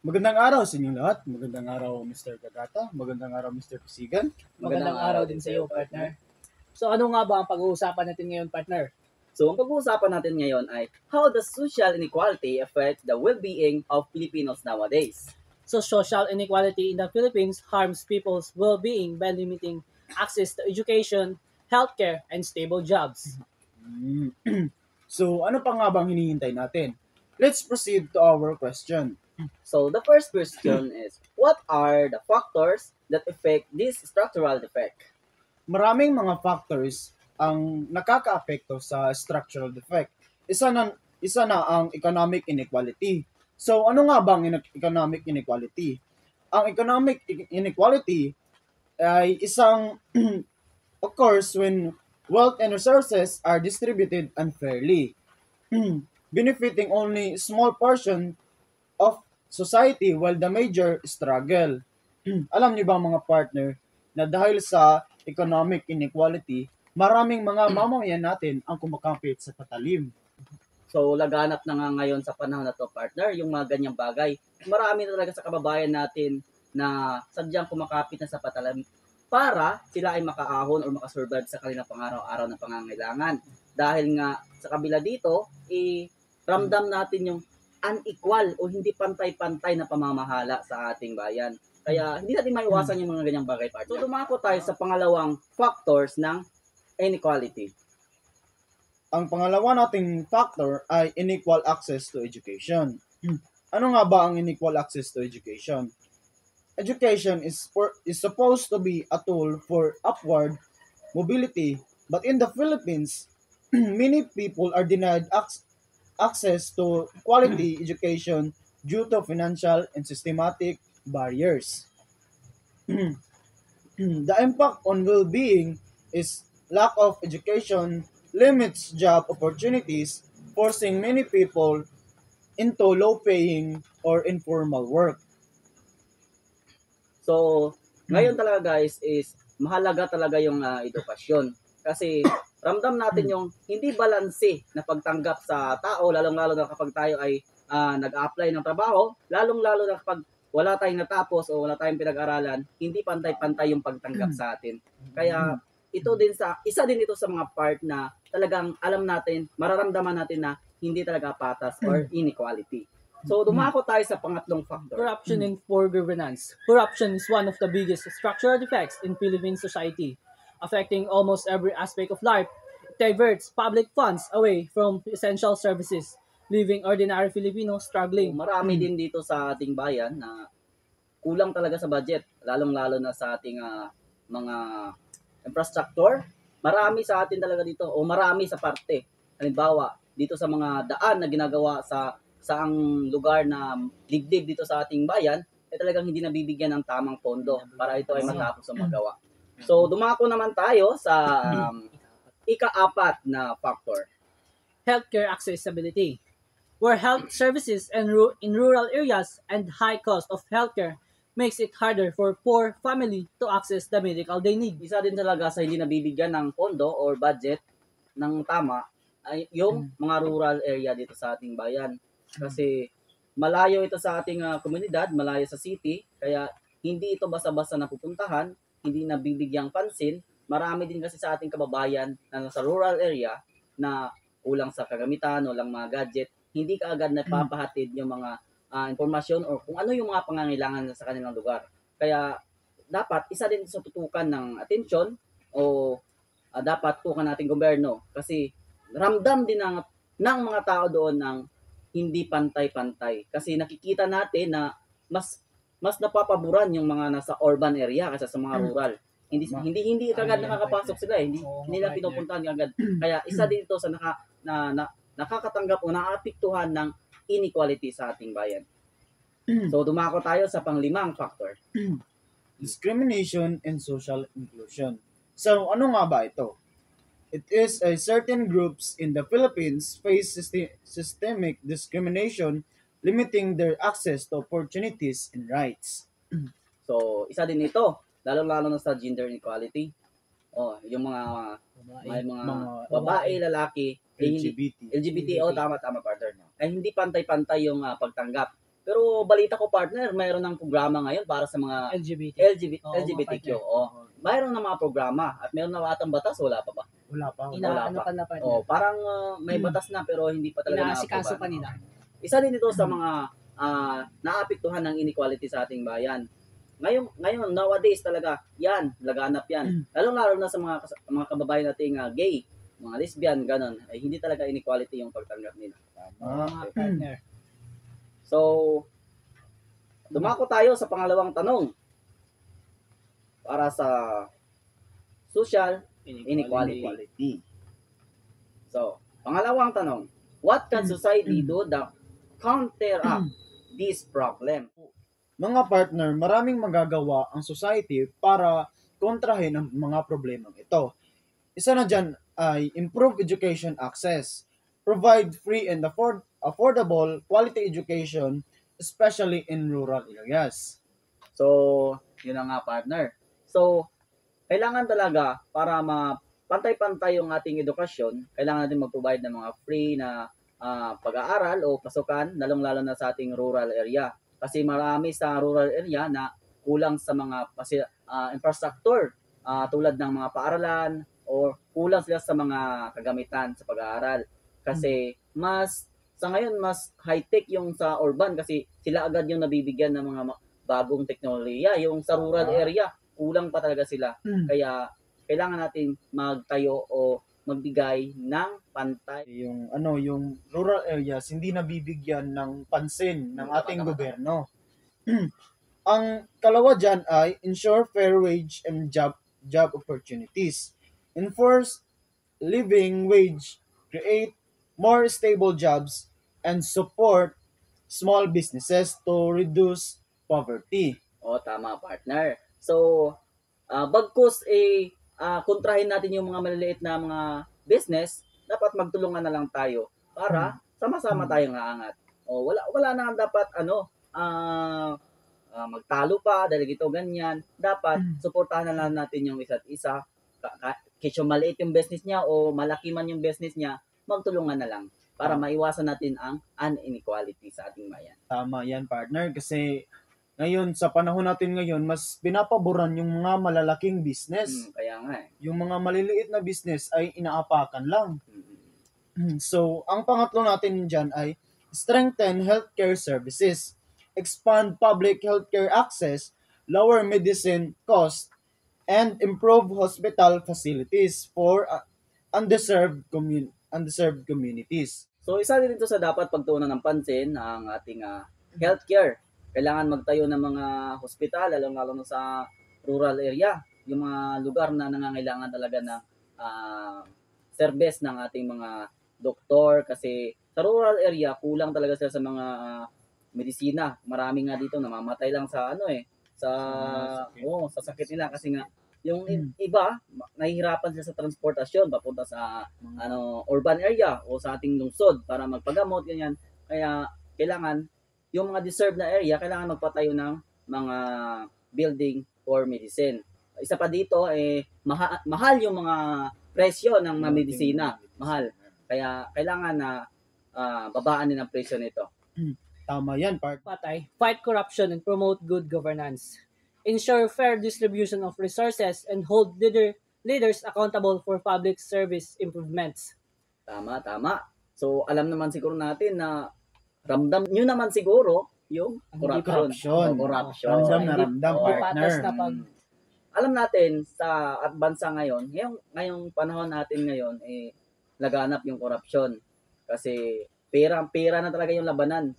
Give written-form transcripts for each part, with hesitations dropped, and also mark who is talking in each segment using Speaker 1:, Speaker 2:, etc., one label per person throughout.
Speaker 1: Magandang araw sa inyong lahat. Magandang araw, Mr. Kagata. Magandang araw, Mr. Kusigan.
Speaker 2: Magandang araw din sa iyo, partner. So ano nga ba ang pag-uusapan natin ngayon, partner?
Speaker 3: So, ang pag-uusapan natin ngayon ay how does social inequality affect the well-being of Filipinos nowadays?
Speaker 2: So social inequality in the Philippines harms people's well-being by limiting access to education, healthcare, and stable jobs.
Speaker 1: So, ano pa nga bang hinihintay natin? Let's proceed to our question.
Speaker 3: So, the first question is, what are the factors that affect this structural defect?
Speaker 1: Maraming mga factors ang nakakaapekto sa structural defect. Isa na ang economic inequality. So, ano nga bang economic inequality? Ang economic inequality ay isang occurs when wealth and resources are distributed unfairly, benefiting only small portion of society while the major struggle. Alam niyo ba mga partner na dahil sa economic inequality, maraming mga mamamayan natin ang kumakapit sa patalim.
Speaker 3: So, laganap na nga ngayon sa panahon na to, partner, yung mga ganyang bagay. Marami na talaga sa kababayan natin na sadyang kumakapit na sa patalim para sila ay makaahon o makasurvive sa kanilang pang-araw-araw na pangangailangan. Dahil nga sa kabila dito, ramdam natin yung unequal o hindi pantay-pantay na pamamahala sa ating bayan. Kaya hindi natin maiwasan yung mga ganyang bagay, partner. So, dumako tayo sa pangalawang factors ng inequality.
Speaker 1: Ang pangalawa nating factor ay unequal access to education. Ano nga ba ang unequal access to education? Education is supposed to be a tool for upward mobility, but in the Philippines, many people are denied access to quality education due to financial and systematic barriers. The impact on well-being is lack of education limits job opportunities, forcing many people into low-paying or informal work.
Speaker 3: So, ngayon talaga guys is mahalaga talaga yung edukasyon. Kasi ramdam natin yung hindi balanse na pagtanggap sa tao, lalong-lalo na kapag tayo ay nag-apply ng trabaho, lalong-lalo na kapag wala tayong natapos o wala tayong pinag-aralan, hindi pantay-pantay yung pagtanggap sa atin. Kaya isa din ito sa mga part na talagang alam natin, mararamdaman natin na hindi talaga patas or inequality. So, dumako tayo sa pangatlong factor.
Speaker 2: Corruption and poor governance. Corruption is one of the biggest structural defects in Philippine society, affecting almost every aspect of life. It diverts public funds away from essential services, leaving ordinary Filipinos struggling.
Speaker 3: Marami din dito sa ating bayan na kulang talaga sa budget, lalong-lalo na sa ating mga infrastructure. Marami sa atin talaga dito o marami sa parte. Halimbawa, dito sa mga daan na ginagawa sa saang lugar na dibdib dito sa ating bayan, talagang hindi nabibigyan ng tamang pondo para ito ay matapos ang magawa. So, dumako naman tayo sa ika-apat na factor.
Speaker 2: Healthcare accessibility, where health services in rural areas and high cost of healthcare makes it harder for poor family to access the medical they need.
Speaker 3: Isa din talaga sa hindi nabibigyan ng pondo or budget ng tama ay yung mga rural area dito sa ating bayan. Kasi malayo ito sa ating komunidad, malayo sa city, kaya hindi ito basta-basta napupuntahan, hindi nabibigyang pansin. Marami din kasi sa ating kababayan na nasa rural area na kulang sa kagamitan, walang mga gadget, hindi kaagad napapahatid yung mga impormasyon o kung ano yung mga pangangailangan sa kanilang lugar. Kaya dapat isa din sa tutukan ng atensyon o dapat tutukan nating gobyerno kasi ramdam din ng mga tao doon ng hindi pantay-pantay. Kasi nakikita natin na mas napapaboran yung mga nasa urban area kaysa sa mga rural. Hindi kagad nakakapasok sila eh. Hindi lang pinupuntahan kagad. Kaya isa dito sa nakakatanggap o naapektuhan ng inequality sa ating bayan. So dumako tayo sa panglimang factor.
Speaker 1: Discrimination and social inclusion. So, ano nga ba ito? It is a certain groups in the Philippines face systemic discrimination, limiting their access to opportunities and rights.
Speaker 3: So, isa din ito, lalo-lalo na sa gender inequality. Yung may mga babae, lalaki,
Speaker 1: LGBT.
Speaker 3: LGBT, tama partner. Ay hindi pantay-pantay yung pagtanggap. Pero balita ko, partner, mayroon ng programa ngayon para sa mga
Speaker 2: LGBT. Oo, mga
Speaker 3: LGBTQ.
Speaker 2: partner.
Speaker 3: Mayroon ng mga programa at mayroon na atang batas, wala pa ba?
Speaker 1: Wala pa.
Speaker 2: Inaano
Speaker 3: pa.
Speaker 2: pa na partner.
Speaker 3: Parang may batas na pero hindi pa talaga
Speaker 2: Inaasikaso pa
Speaker 3: na-aprobahan.
Speaker 2: nila.
Speaker 3: Isa din ito sa mga naapektuhan ng inequality sa ating bayan. Ngayon nowadays talaga, yan, laganap yan. Lalo na sa mga kababayan nating gay, mga lesbian, ganon, ay hindi talaga inequality yung pagtanggap nila.
Speaker 2: Mga partner.
Speaker 3: So, dumako tayo sa pangalawang tanong para sa social inequality. So, pangalawang tanong, what can society do to counteract this problem?
Speaker 1: Mga partner, maraming magagawa ang society para kontrahin ang mga problemang ito. Isa na dyan ay improve education access, provide free and affordable quality education, especially in rural areas.
Speaker 3: So, yun na nga, partner. So, kailangan talaga para pantay-pantay yung ating edukasyon, kailangan natin mag-provide ng mga free na pag-aaral o pasukan, lalong-lalo na sa ating rural area. Kasi marami sa rural area na kulang sa mga infrastructure, tulad ng mga paaralan o kulang sila sa mga kagamitan sa pag-aaral. Kasi sa ngayon, mas high-tech yung sa urban kasi sila agad yung nabibigyan ng mga bagong teknolohiya. Yung sa rural area, kulang pa talaga sila. Kaya kailangan natin magtayo o magbigay ng pantay.
Speaker 1: Yung rural areas hindi nabibigyan ng pansin ng ating gobyerno. Ang kalawa dyan ay ensure fair wage and job opportunities. Enforce living wage, create more stable jobs, and support small businesses to reduce poverty.
Speaker 3: Tama, partner. So, bagkus kontrahin natin yung mga maliliit na mga business, dapat magtulungan na lang tayo para sama-sama tayong aangat. Wala na dapat magtalo pa dahil ito ganyan. Dapat suportahan na lang natin yung isa't isa. Kisyo maliit yung business niya o malaki man yung business niya, magtulungan na lang para maiwasan natin ang inequality sa ating bayan.
Speaker 1: Tama yan, partner, kasi ngayon, sa panahon natin ngayon, mas pinapaboran yung mga malalaking business.
Speaker 3: Kaya nga
Speaker 1: Yung mga maliliit na business ay inaapakan lang. So, ang pangatlo natin dyan ay strengthen healthcare services, expand public healthcare access, lower medicine cost, and improve hospital facilities for undeserved communities.
Speaker 3: So, isa din ito sa dapat pagtuunan ng pansin ang ating healthcare. Kailangan magtayo ng mga hospital, lalo na sa rural area, yung mga lugar na nangangailangan talaga ng service ng ating mga doktor. Kasi sa rural area, kulang talaga sila sa mga medisina. Marami nga dito namamatay lang sa sa sakit nila kasi nga yung iba nahihirapan sila sa transportasyon papunta sa urban area o sa ating lungsod para magpagamot ganyan. Kaya kailangan yung mga deserved na area, kailangan magpatayo ng mga building for medicine. Isa pa dito, mahal yung mga presyo ng mga medisina. Mahal. Kaya kailangan na babaan din ang presyo nito.
Speaker 1: Tama yan,
Speaker 2: Fight corruption and promote good governance. Ensure fair distribution of resources and hold leaders accountable for public service improvements.
Speaker 3: Tama. So, alam naman siguro natin na ramdam nyo naman siguro yung corruption.
Speaker 1: Ramdam, partner.
Speaker 3: Alam natin sa bansa ngayon, ngayong panahon natin ngayon, laganap yung corruption. Kasi pera na talaga yung labanan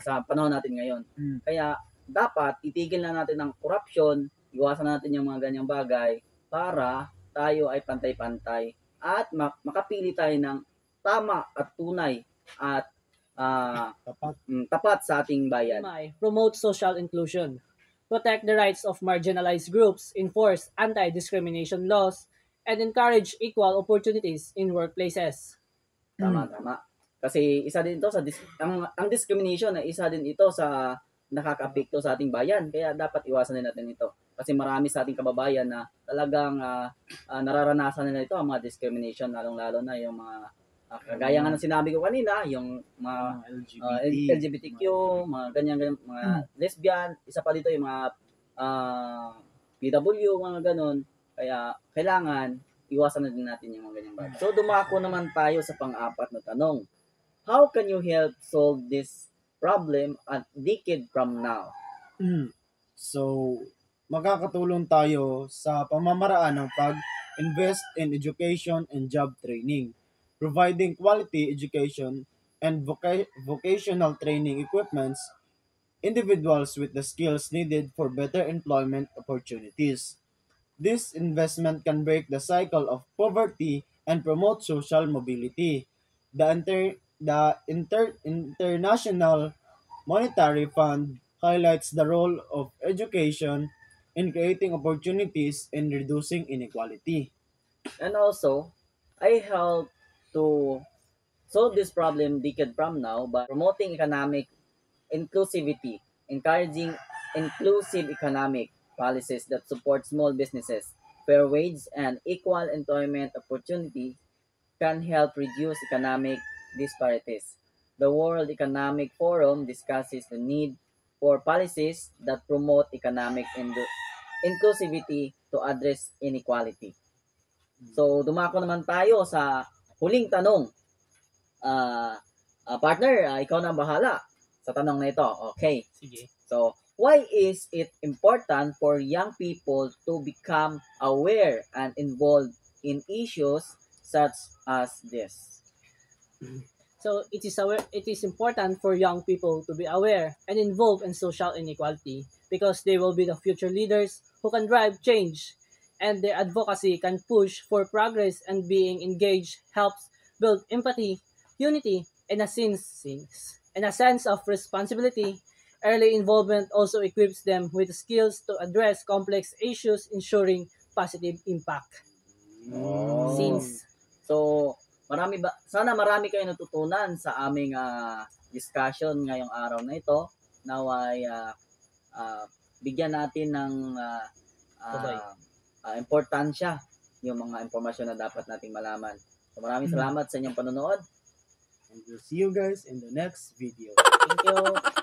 Speaker 3: sa panahon natin ngayon. Kaya dapat itigil na natin ang corruption, iwasan natin yung mga ganyang bagay para tayo ay pantay-pantay at makapili tayo ng tama at tunay at tapat sa ating bayan.
Speaker 2: Promote social inclusion. Protect the rights of marginalized groups, enforce anti-discrimination laws, and encourage equal opportunities in workplaces.
Speaker 3: Tama. Kasi isa din ito ang discrimination na isa din ito sa nakakaapekto sa ating bayan. Kaya dapat iwasan din natin ito. Kasi marami sa ating kababayan na talagang nararanasan nila ito ang mga discrimination, lalong-lalo na yung mga Kagaya nga ng sinabi ko kanina, yung mga LGBTQ, mga ganyan, mga lesbian, isa pa dito yung mga PW, mga ganon. Kaya kailangan iwasan na din natin yung mga ganyang bagay. So dumako naman tayo sa pang-apat na tanong. How can you help solve this problem a decade from now?
Speaker 1: So, makakatulong tayo sa pamamaraan ng pag-invest in education and job training, providing quality education and vocational training equipments, individuals with the skills needed for better employment opportunities. This investment can break the cycle of poverty and promote social mobility. The International Monetary Fund highlights the role of education in creating opportunities and reducing inequality.
Speaker 3: And also, I help to solve this problem decade from now by promoting economic inclusivity, encouraging inclusive economic policies that support small businesses, fair wage, and equal employment opportunity can help reduce economic disparities. The World Economic Forum discusses the need for policies that promote economic inclusivity to address inequality. So, dumako naman tayo sa huling tanong. Partner, ikaw na ang bahala sa tanong na ito. Okay.
Speaker 2: Sige.
Speaker 3: So, why is it important for young people to become aware and involved in issues such as this?
Speaker 2: So it is important for young people to be aware and involved in social inequality because they will be the future leaders who can drive change, and their advocacy can push for progress, and being engaged helps build empathy, unity, and a sense of responsibility. Early involvement also equips them with the skills to address complex issues, ensuring positive impact.
Speaker 3: Oh. So, sana marami kayo natutunan sa aming discussion ngayong araw na ito. Naway bigyan natin ng importansya yung mga impormasyon na dapat nating malaman. So, maraming salamat sa inyong panonood.
Speaker 1: And we'll see you guys in the next video.
Speaker 3: Thank you.